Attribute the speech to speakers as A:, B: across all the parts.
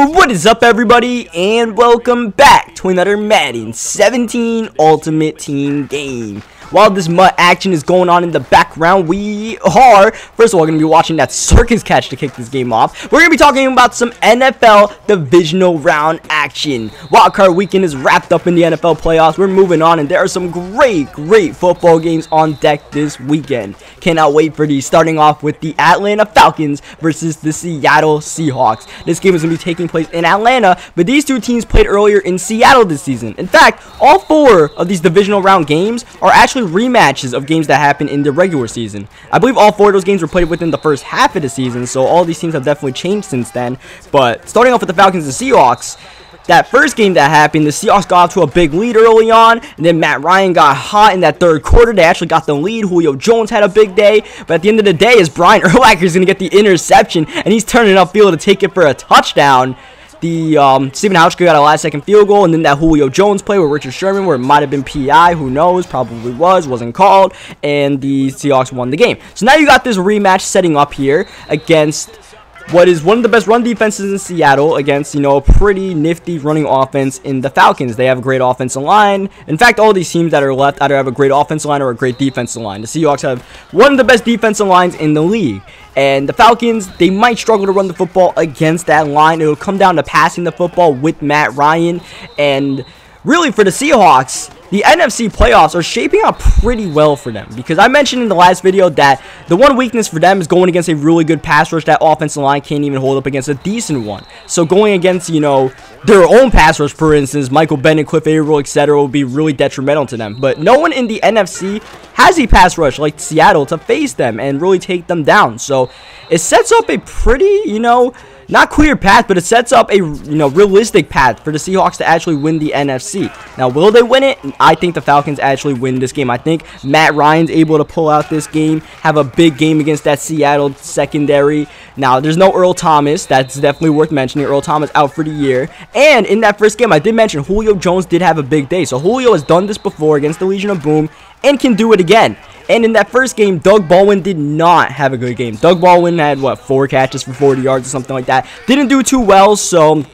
A: What is up, everybody, and welcome back to another Madden 17 Ultimate Team game. While this MUT action is going on in the background, we are, first of all, going to be watching that circus catch to kick this game off. We're going to be talking about some NFL divisional round action. Wildcard weekend is wrapped up in the NFL playoffs. We're moving on, and there are some great football games on deck this weekend. Cannot wait for these, starting off with the Atlanta Falcons versus the Seattle Seahawks. This game is going to be taking place in Atlanta, but these two teams played earlier in Seattle this season. In fact, all four of these divisional round games are actually rematches of games that happened in the regular season. I believe all four of those games were played within the first half of the season, so all these teams have definitely changed since then. But starting off with the Falcons and Seahawks, that first game that happened, the Seahawks got off to a big lead early on, and then Matt Ryan got hot in that third quarter. They actually got the lead. Julio Jones had a big day, but at the end of the day, is Brian Urlacher is going to get the interception, and he's turning upfield to take it for a touchdown. The Stephen Hauschka got a last-second field goal, and then that Julio Jones play with Richard Sherman, where it might have been PI, who knows, probably wasn't called, and the Seahawks won the game. So now you got this rematch setting up here against what is one of the best run defenses in Seattle against, a pretty nifty running offense in the Falcons. They have a great offensive line. In fact, all these teams that are left either have a great offensive line or a great defensive line. The Seahawks have one of the best defensive lines in the league. And the Falcons, they might struggle to run the football against that line. It'll come down to passing the football with Matt Ryan. And really, for the Seahawks, the NFC playoffs are shaping up pretty well for them, because I mentioned in the last video that the one weakness for them is going against a really good pass rush. That offensive line can't even hold up against a decent one. So going against, their own pass rush, for instance, Michael Bennett, Cliff Averill, etc., will be really detrimental to them. But no one in the NFC has a pass rush like Seattle to face them and really take them down. So it sets up a pretty, not clear path, but it sets up a realistic path for the Seahawks to actually win the NFC. Now, will they win it? I think the Falcons actually win this game. I think Matt Ryan's able to pull out this game, have a big game against that Seattle secondary. Now, there's no Earl Thomas. That's definitely worth mentioning. Earl Thomas out for the year. And in that first game, I did mention Julio Jones did have a big day. So Julio has done this before against the Legion of Boom and can do it again. And in that first game, Doug Baldwin did not have a good game. Doug Baldwin had, 4 catches for 40 yards or something like that. Didn't do too well, so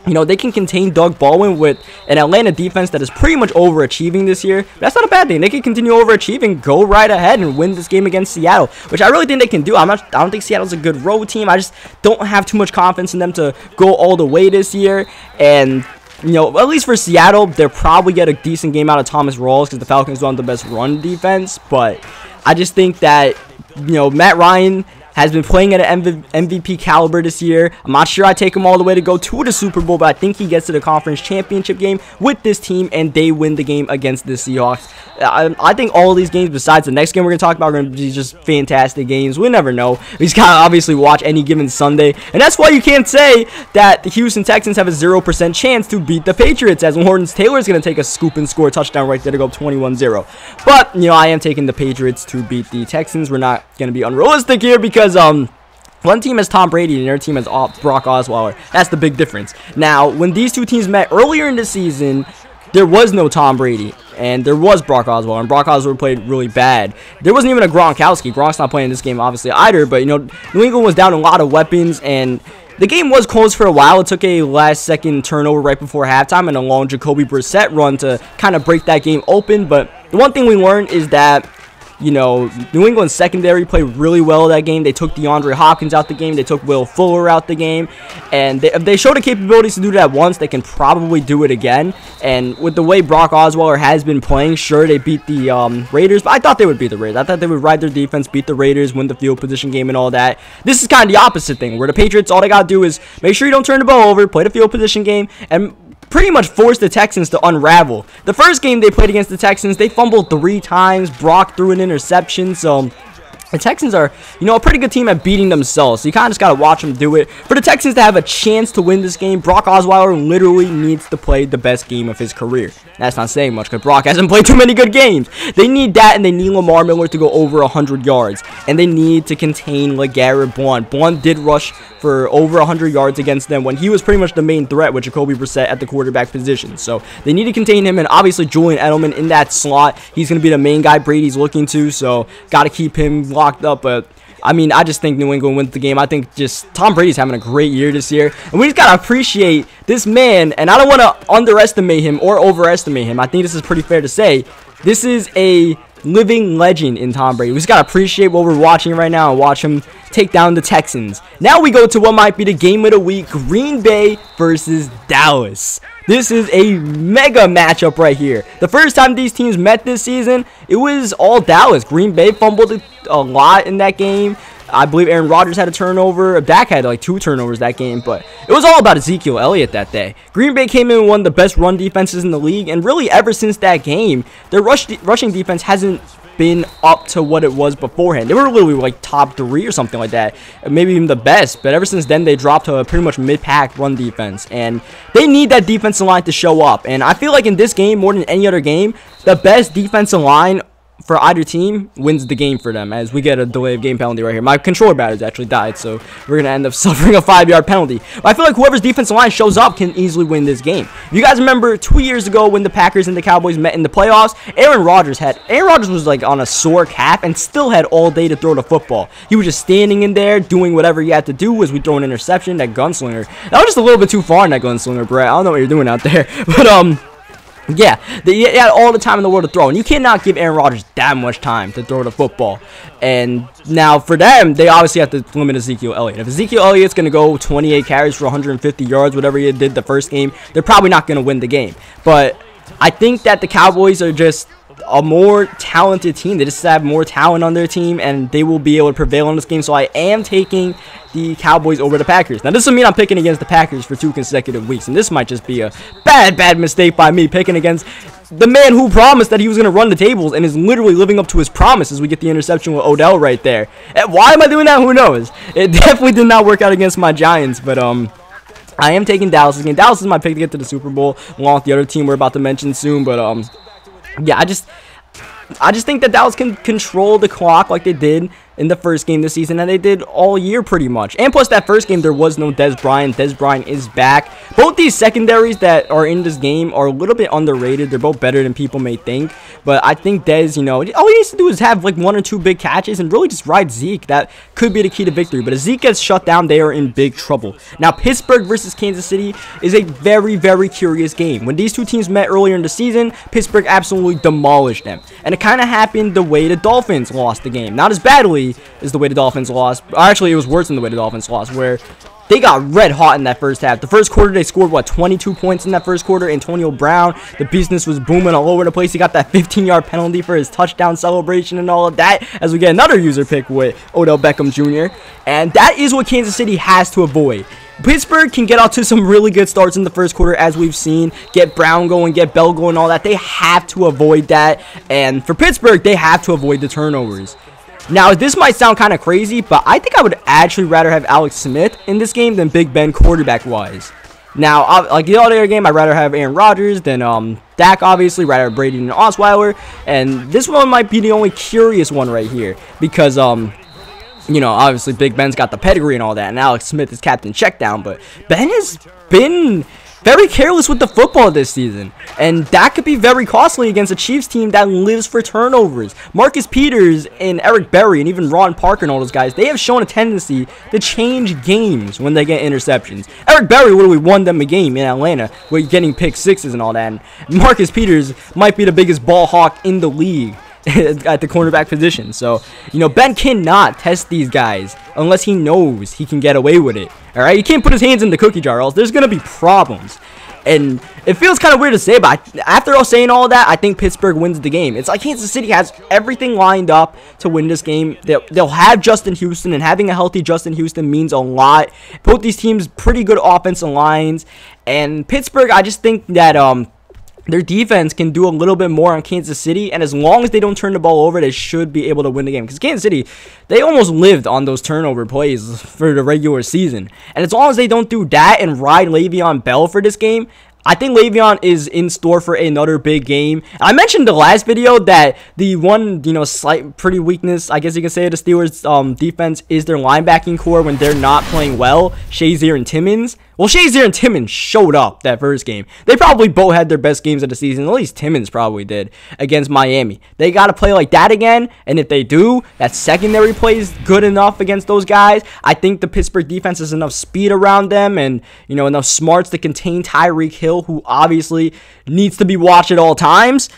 A: they can contain Doug Baldwin with an Atlanta defense that is pretty much overachieving this year. But that's not a bad thing. They can continue overachieving, go right ahead and win this game against Seattle, which I really think they can do. I don't think Seattle's a good road team. I just don't have too much confidence in them to go all the way this year. And at least for Seattle, they'll probably get a decent game out of Thomas Rawls because the Falcons don't have the best run defense. But I just think that, Matt Ryan has been playing at an MVP caliber this year. I'm not sure I take him all the way to go to the Super Bowl, but I think he gets to the conference championship game with this team, and they win the game against the Seahawks. I think all of these games, besides the next game we're going to talk about, are going to be just fantastic games. We never know. We just got to obviously watch any given Sunday, and that's why you can't say that the Houston Texans have a 0% chance to beat the Patriots, as Lawrence Taylor is going to take a scoop and score a touchdown right there to go up 21-0. But, I am taking the Patriots to beat the Texans. We're not going to be unrealistic here because one team has Tom Brady and the other team has Brock Osweiler. That's the big difference. Now, when these two teams met earlier in the season, there was no Tom Brady, and there was Brock Osweiler, and Brock Osweiler played really bad. There wasn't even a Gronkowski. Gronk's not playing this game, obviously, either, but, New England was down a lot of weapons, and the game was close for a while. It took a last-second turnover right before halftime and a long Jacoby Brissett run to kind of break that game open, but the one thing we learned is that New England's secondary played really well that game. They took DeAndre Hopkins out the game. They took Will Fuller out the game. And if they show the capabilities to do that once, they can probably do it again. And with the way Brock Osweiler has been playing, sure, they beat the Raiders. But I thought they would beat the Raiders. I thought they would ride their defense, beat the Raiders, win the field position game and all that. This is kind of the opposite thing, where the Patriots, all they got to do is make sure you don't turn the ball over, play the field position game, and pretty much forced the Texans to unravel. The first game they played against the Texans, they fumbled 3 times. Brock threw an interception, so the Texans are, a pretty good team at beating themselves. So you kind of just got to watch them do it. For the Texans to have a chance to win this game, Brock Osweiler literally needs to play the best game of his career. That's not saying much because Brock hasn't played too many good games. They need that, and they need Lamar Miller to go over 100 yards. And they need to contain LeGarrette Blount. Blount did rush for over 100 yards against them when he was pretty much the main threat with Jacoby Brissett at the quarterback position. So they need to contain him, and obviously Julian Edelman in that slot. He's going to be the main guy Brady's looking to, so got to keep him locked up. But I mean, I just think New England wins the game. I think just Tom Brady's having a great year this year. And we just got to appreciate this man. And I don't want to underestimate him or overestimate him. I think this is pretty fair to say. This is a living legend in Tom Brady. We just got to appreciate what we're watching right now and watch him take down the Texans. Now we go to what might be the game of the week, Green Bay versus Dallas. This is a mega matchup right here. The first time these teams met this season, it was all Dallas. Green Bay fumbled a lot in that game. I believe Aaron Rodgers had a turnover. Dak had like 2 turnovers that game, but it was all about Ezekiel Elliott that day. Green Bay came in with one of the best run defenses in the league, and really ever since that game, their rushing defense hasn't been up to what it was beforehand. They were literally like top 3 or something like that, maybe even the best, but ever since then they dropped to a pretty much mid-pack run defense, and they need that defensive line to show up. And I feel like in this game, more than any other game, the best defensive line for either team wins the game for them, as we get a delay of game penalty right here. My controller batteries actually died, so we're gonna end up suffering a 5-yard penalty. But I feel like whoever's defensive line shows up can easily win this game. If you guys remember 2 years ago when the Packers and the Cowboys met in the playoffs, Aaron Rodgers was like on a sore calf and still had all day to throw the football. He was just standing in there doing whatever he had to do as we throw an interception. That gunslinger, that was just a little bit too far in that gunslinger, Brett. I don't know what you're doing out there, but yeah, he had all the time in the world to throw, and you cannot give Aaron Rodgers that much time to throw the football. And now for them, they obviously have to limit Ezekiel Elliott. If Ezekiel Elliott's going to go 28 carries for 150 yards, whatever he did the first game, they're probably not going to win the game. But I think that the Cowboys are just a more talented team. They just have more talent on their team, and they will be able to prevail in this game. So I am taking the Cowboys over the Packers. Now, this will mean I'm picking against the Packers for 2 consecutive weeks, and this might just be a bad mistake by me picking against the man who promised that he was going to run the tables and is literally living up to his promise as we get the interception with Odell right there. And why am I doing that? Who knows? It definitely did not work out against my Giants, but I am taking Dallas again. Dallas is my pick to get to the Super Bowl, along with the other team we're about to mention soon, but yeah, I just think that Dallas can control the clock like they did in the first game this season, and they did all year pretty much. And plus, that first game, there was no Dez Bryant. Dez Bryant is back. Both these secondaries that are in this game are a little bit underrated. They're both better than people may think. But I think Dez, you know, all he needs to do is have like 1 or 2 big catches and really just ride Zeke. That could be the key to victory. But if Zeke gets shut down, they are in big trouble. Now, Pittsburgh versus Kansas City is a very curious game. When these two teams met earlier in the season, Pittsburgh absolutely demolished them. And it kind of happened the way the Dolphins lost the game. Not as badly is the way the Dolphins lost. Actually, it was worse than the way the Dolphins lost, where they got red hot in that first half. The first quarter, they scored, what, 22 points in that first quarter. Antonio Brown, the business was booming all over the place. He got that 15-yard penalty for his touchdown celebration and all of that, as we get another user pick with Odell Beckham Jr. And that is what Kansas City has to avoid. Pittsburgh can get out to some really good starts in the first quarter, as we've seen. Get Brown going, get Bell going, all that. They have to avoid that. And for Pittsburgh, they have to avoid the turnovers. Now, this might sound kind of crazy, but I think I would actually rather have Alex Smith in this game than Big Ben quarterback-wise. Now, like the other game, I'd rather have Aaron Rodgers than Dak, obviously. Rather have Brady than Osweiler. And this one might be the only curious one right here, because you know, obviously Big Ben's got the pedigree and all that, and Alex Smith is captain checkdown, but Ben has been very careless with the football this season, and that could be very costly against a Chiefs team that lives for turnovers. Marcus Peters and Eric Berry and even Ron Parker and all those guys, they have shown a tendency to change games when they get interceptions. Eric Berry literally won them a game in Atlanta with getting pick sixes and all that, and Marcus Peters might be the biggest ball hawk in the league at the cornerback position. So, you know, Ben cannot test these guys unless he knows he can get away with it. Alright, he can't put his hands in the cookie jar, or else there's going to be problems. And it feels kind of weird to say, but after all saying all that, I think Pittsburgh wins the game. It's like Kansas City has everything lined up to win this game. They'll have Justin Houston, and having a healthy Justin Houston means a lot. Both these teams, pretty good offensive lines. And Pittsburgh, I just think that their defense can do a little bit more on Kansas City, and as long as they don't turn the ball over, they should be able to win the game. Because Kansas City, they almost lived on those turnover plays for the regular season. And as long as they don't do that and ride Le'Veon Bell for this game, I think Le'Veon is in store for another big game. I mentioned the last video that the one, you know, slight pretty weakness, I guess you can say, of the Steelers defense is their linebacking core when they're not playing well, Shazier and Timmons. Well, Shazier and Timmons showed up that first game. They probably both had their best games of the season. At least Timmons probably did against Miami. They got to play like that again. And if they do, that secondary plays good enough against those guys. I think the Pittsburgh defense has enough speed around them and, you know, enough smarts to contain Tyreek Hill, who obviously needs to be watched at all times.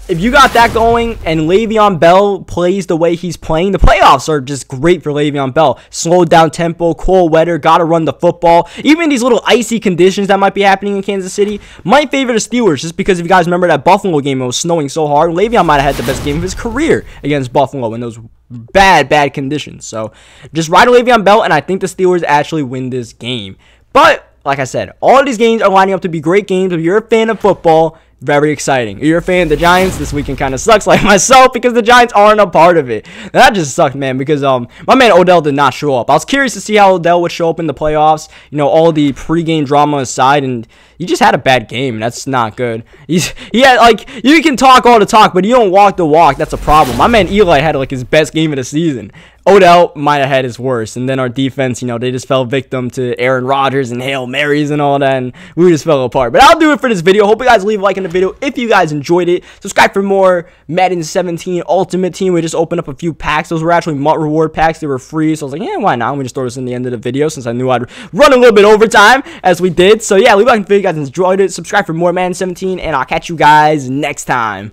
A: If you got that going and Le'Veon Bell plays the way he's playing, the playoffs are just great for Le'Veon Bell. Slowed down tempo, cold weather, got to run the football. Even these little icy conditions that might be happening in Kansas City might favor the Steelers, just because if you guys remember that Buffalo game, it was snowing so hard. Le'Veon might have had the best game of his career against Buffalo in those bad conditions. So just ride Le'Veon Bell, and I think the Steelers actually win this game. But like I said, all these games are lining up to be great games. If you're a fan of football, very exciting. If you're a fan of the Giants, this weekend kind of sucks like myself because the Giants aren't a part of it. And that just sucked, man, because my man Odell did not show up. I was curious to see how Odell would show up in the playoffs, you know, all the pregame drama aside, and he just had a bad game. That's not good. He had, like, you can talk all the talk, but you don't walk the walk. That's a problem. My man Eli had, like, his best game of the season. Odell might have had his worst, and then our defense, you know, they just fell victim to Aaron Rodgers and Hail Marys and all that, and we just fell apart. But I'll do it for this video. Hope you guys leave a like in the video if you guys enjoyed it. Subscribe for more Madden 17 Ultimate Team. We just opened up a few packs. Those were actually reward packs. They were free, so I was like, yeah, why not? Let me just throw this in the end of the video since I knew I'd run a little bit overtime as we did. So yeah, leave a like if you guys enjoyed it. Subscribe for more Madden 17, and I'll catch you guys next time.